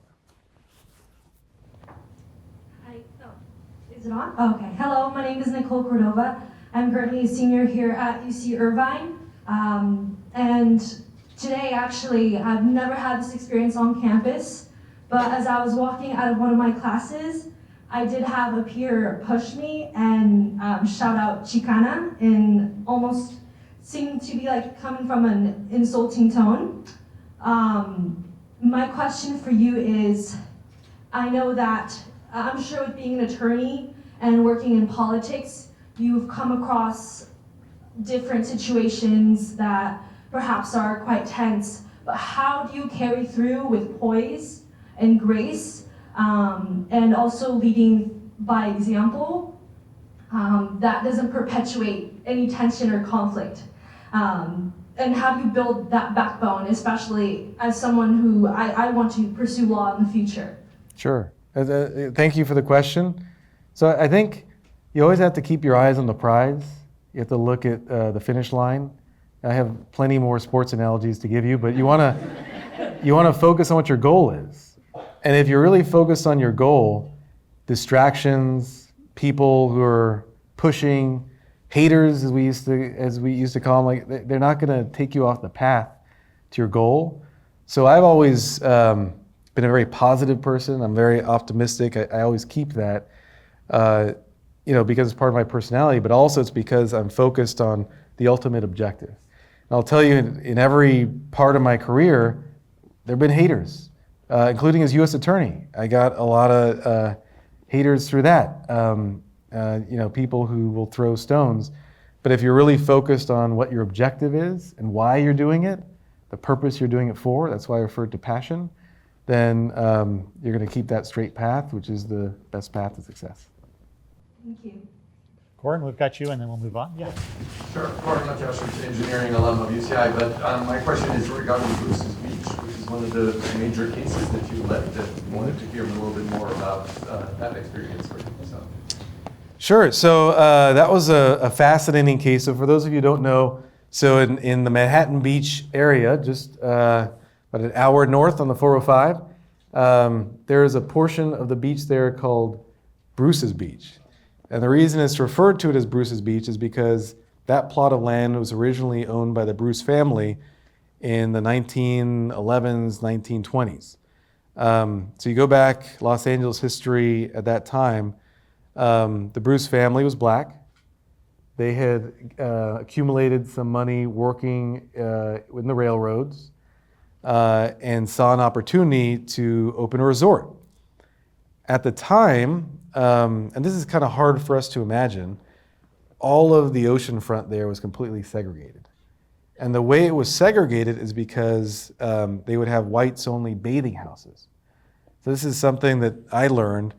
Hi. Oh, is it on? Oh, okay. Hello, my name is Nicole Cordova. I'm currently a senior here at UC Irvine, and today, actually, I've never had this experience on campus, but as I was walking out of one of my classes, I did have a peer push me and shout out Chicana and almost seemed to be like coming from an insulting tone. My question for you is, I know that I'm sure with being an attorney and working in politics, you've come across different situations that perhaps are quite tense, but how do you carry through with poise and grace, and also leading by example that doesn't perpetuate any tension or conflict? And how do you build that backbone, especially as someone who I want to pursue law in the future? Sure. Thank you for the question. So I think you always have to keep your eyes on the prize. You have to look at the finish line. I have plenty more sports analogies to give you, but you want to focus on what your goal is. And if you're really focused on your goal, distractions, people who are pushing, haters, as we used to call them, they're not going to take you off the path to your goal. So I've always been a very positive person. I'm very optimistic. I always keep that, because it's part of my personality, but also it's because I'm focused on the ultimate objective. And I'll tell you, in every part of my career, there have been haters. including as U.S. attorney. I got a lot of haters through that. People who will throw stones. But if you're really focused on what your objective is and why you're doing it, the purpose you're doing it for, that's why I refer to passion, then you're going to keep that straight path, which is the best path to success. Thank you. Gordon, we've got you, and then we'll move on. Yeah. Sure. Gordon Mateusz, engineering alum of UCI, but my question is regarding Bruce's Beach, which is one of the major cases that you led. I wanted to hear a little bit more about that experience for you. So. Sure. So that was a fascinating case. So for those of you who don't know, so in the Manhattan Beach area, just about an hour north on the 405, there is a portion of the beach there called Bruce's Beach. And the reason it's referred to it as Bruce's Beach is because that plot of land was originally owned by the Bruce family in the 1911s, 1920s. So you go back, Los Angeles history at that time, the Bruce family was black. They had accumulated some money working in the railroads and saw an opportunity to open a resort. At the time, and this is kind of hard for us to imagine, all of the ocean front there was completely segregated. And the way it was segregated is because they would have whites-only bathing houses. So this is something that I learned.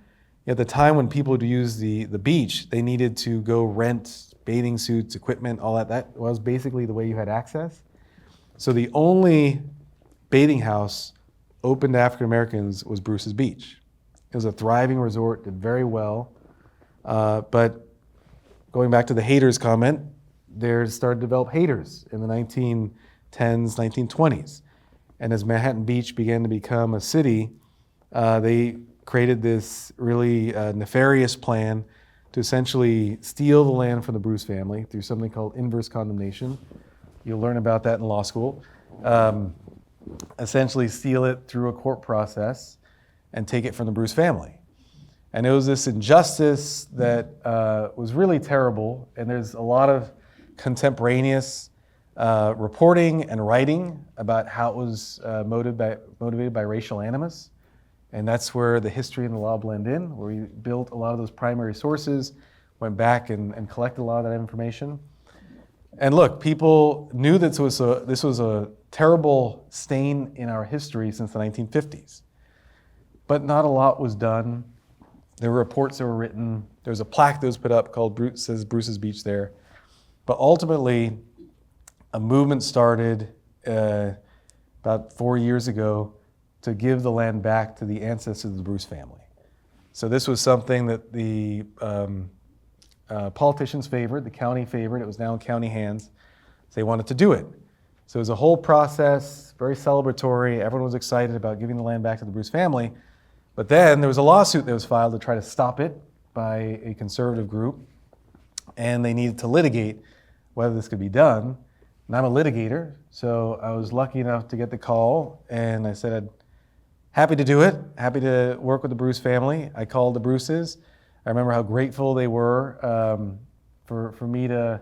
At the time when people would use the beach, they needed to go rent bathing suits, equipment, all that. That was basically the way you had access. So the only bathing house open to African Americans was Bruce's Beach. It was a thriving resort, did very well. But going back to the haters comment, there started to develop haters in the 1910s, 1920s. And as Manhattan Beach began to become a city, they created this really nefarious plan to essentially steal the land from the Bruce family through something called inverse condemnation. You'll learn about that in law school. Essentially steal it through a court process and take it from the Bruce family. And it was this injustice that was really terrible, and there's a lot of contemporaneous reporting and writing about how it was motivated by racial animus. And that's where the history and the law blend in, where we built a lot of those primary sources, went back and collected a lot of that information. And look, people knew that this was a terrible stain in our history since the 1950s. But not a lot was done. There were reports that were written. There was a plaque that was put up called says Bruce's Beach there. But ultimately, a movement started about 4 years ago to give the land back to the ancestors of the Bruce family. So this was something that the politicians favored, the county favored. It was now in county hands. So they wanted to do it. So it was a whole process, very celebratory. Everyone was excited about giving the land back to the Bruce family. But then there was a lawsuit that was filed to try to stop it by a conservative group. And they needed to litigate whether this could be done. And I'm a litigator, so I was lucky enough to get the call. And I said, happy to do it, happy to work with the Bruce family. I called the Bruces. I remember how grateful they were for me to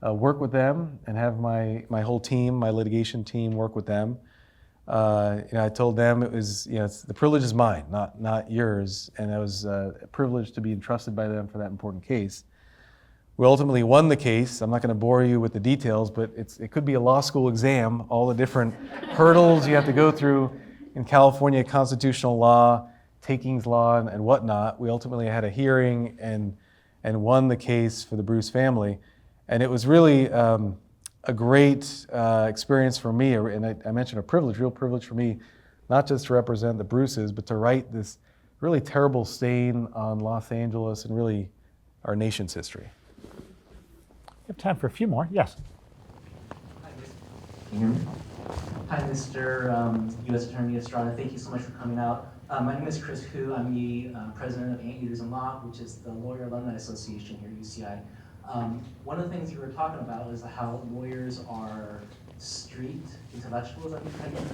work with them and have my whole team, my litigation team, work with them. I told them it was, the privilege is mine, not yours, and it was a privilege to be entrusted by them for that important case. We ultimately won the case. I'm not going to bore you with the details, but it could be a law school exam, all the different hurdles you have to go through in California constitutional law, takings law, and whatnot. We ultimately had a hearing and won the case for the Bruce family. And it was really a great experience for me, and I mentioned a privilege, real privilege for me, not just to represent the Bruces, but to write this really terrible stain on Los Angeles and really our nation's history. We have time for a few more. Yes. Can you hear me? Hi, Mr. U.S. Attorney Estrada. Thank you so much for coming out. My name is Chris Hu. I'm the president of Anteaters in Law, which is the Lawyer Alumni Association here at UCI. One of the things you were talking about is how lawyers are street intellectuals,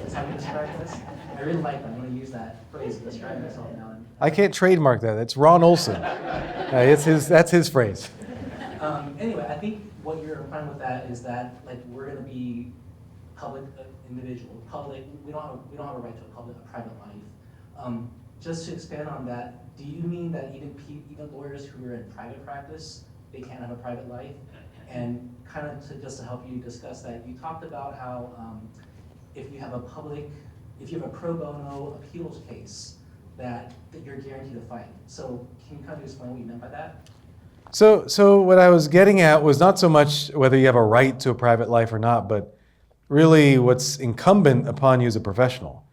is how you describe this. I really like that. I'm going to use that phrase to describe myself now. I can't trademark that. It's Ron Olson. That's his phrase. Anyway, I think what you're implying with that is that we're going to be public individual, public. We don't have a right to a private life. Just to expand on that, do you mean that even lawyers who are in private practice, they can't have a private life? And kind of just to help you discuss that, you talked about how if you have a pro bono appeals case, that you're guaranteed a fight. So can you kind of explain what you meant by that? So what I was getting at was not so much whether you have a right to a private life or not, but really what's incumbent upon you as a professional.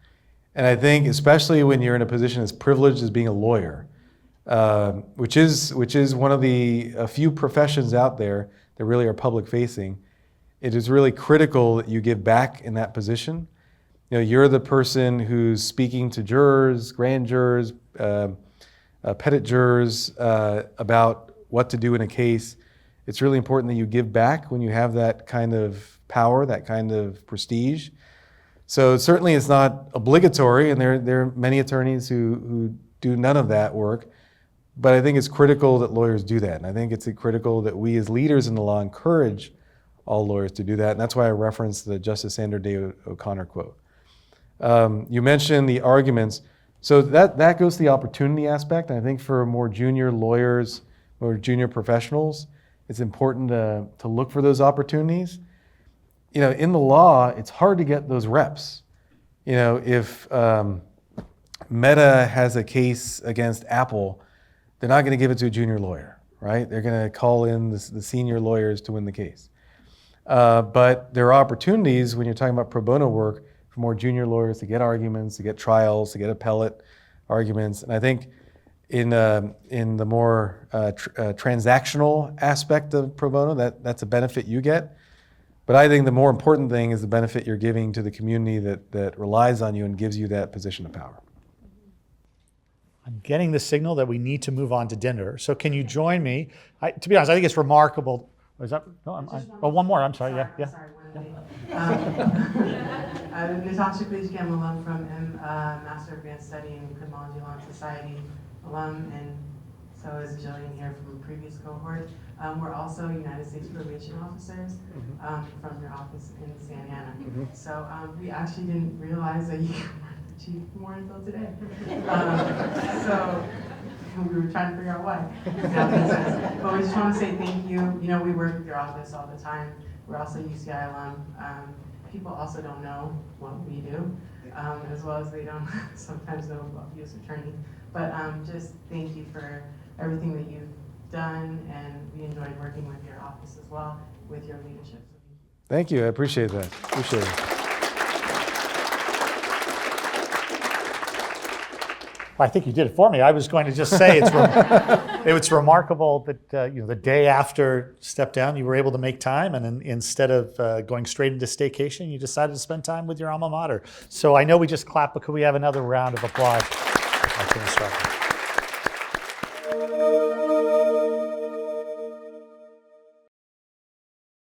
And I think especially when you're in a position as privileged as being a lawyer, which is one of the few professions out there that really are public facing, it is really critical that you give back in that position. You know, you're the person who's speaking to jurors, grand jurors, petit jurors about what to do in a case. It's really important that you give back when you have that kind of power, that kind of prestige. So certainly it's not obligatory, and there are many attorneys who do none of that work, but I think it's critical that lawyers do that. And I think it's critical that we as leaders in the law encourage all lawyers to do that, and that's why I referenced the Justice Sandra Day O'Connor quote. You mentioned the arguments. So that goes to the opportunity aspect. And I think for more junior lawyers, more junior professionals, it's important to look for those opportunities. You know, in the law, it's hard to get those reps. You know, if Meta has a case against Apple, they're not going to give it to a junior lawyer, right? They're going to call in the senior lawyers to win the case. But there are opportunities when you're talking about pro bono work for more junior lawyers to get arguments, to get trials, to get appellate arguments. And I think in the more transactional aspect of pro bono, that's a benefit you get. But I think the more important thing is the benefit you're giving to the community that relies on you and gives you that position of power. I'm getting the signal that we need to move on to dinner. So can you join me? To be honest, I think it's remarkable. Is that, no, one more, I'm sorry, yeah. Sorry, I'm Natasha Klitschko, alum from Master of Advanced Study in Criminology Law and Society alum, and so is Jillian here from a previous cohort. We're also United States probation officers from your office in Santa Ana. So we actually didn't realize that you weren't the chief more until today. So we were trying to figure out why. Now it makes sense. But we just want to say thank you. You know, we work with your office all the time. We're also UCI alum. People also don't know what we do, as well as they don't sometimes know about U.S. attorney. But just thank you for everything that you've done, and we enjoyed working with your office as well, with your leadership. So thank you. I appreciate that. Appreciate it. I think you did it for me. I was going to just say it's remarkable that the day after Step Down, you were able to make time, and instead of going straight into staycation, you decided to spend time with your alma mater. So I know we just clapped, but could we have another round of applause?